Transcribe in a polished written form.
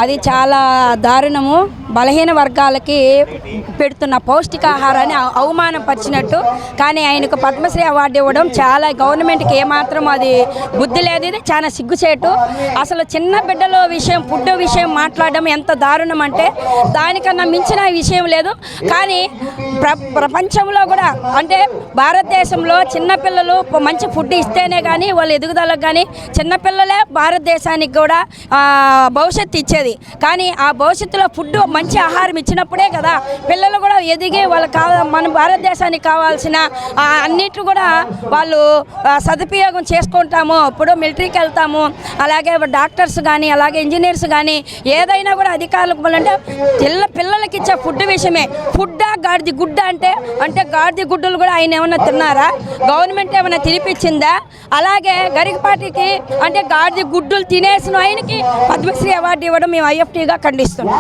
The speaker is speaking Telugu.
అది చాలా దారుణము. బలహీన వర్గాలకి పెడుతున్న పౌష్టికాహారాన్ని అవమానపరిచినట్టు. కానీ ఆయనకు పద్మశ్రీ అవార్డు ఇవ్వడం చాలా గవర్నమెంట్కి ఏమాత్రం అది బుద్ధి లేదు. ఇది చాలా సిగ్గుచేటు. అసలు చిన్న బిడ్డల విషయం, ఫుడ్ విషయం మాట్లాడడం ఎంత దారుణం అంటే దానికన్నా మించిన విషయం లేదు. కానీ ప్రపంచంలో కూడా అంటే భారతదేశంలో చిన్నపిల్లలు మంచి ఫుడ్ ఇస్తేనే కానీ వాళ్ళ ఎదుగుదలకు కానీ చిన్నపిల్లలే భారతదేశానికి కూడా భవిష్యత్తు ఇచ్చేది. కానీ ఆ భవిష్యత్తులో ఫుడ్ మంచి ఆహారం ఇచ్చినప్పుడే కదా పిల్లలు కూడా ఎదిగి వాళ్ళకి మన భారతదేశానికి కావాల్సిన అన్నిట్లు కూడా వాళ్ళు సదుపయోగం చేసుకుంటాము. ఇప్పుడు మిలిటరీకి వెళ్తాము, అలాగే డాక్టర్స్ కానీ అలాగే ఇంజనీర్స్ కానీ ఏదైనా కూడా అధికారులకు అంటే పిల్లలకి ఇచ్చే ఫుడ్ విషయమే. ఫుడ్డా గాడిది గుడ్డ అంటే గాడిది గుడ్డలు కూడా ఆయన ఏమన్నా తిన్నారా? గవర్నమెంట్ ఏమైనా తినిపించిందా? అలాగే గరికపాటికి అంటే గాడిది గుడ్డులు తినేసిన ఆయనకి పద్మశ్రీ అవార్డు ఇవ్వడం మేము ఐఎఫ్టీగా ఖండిస్తున్నాం.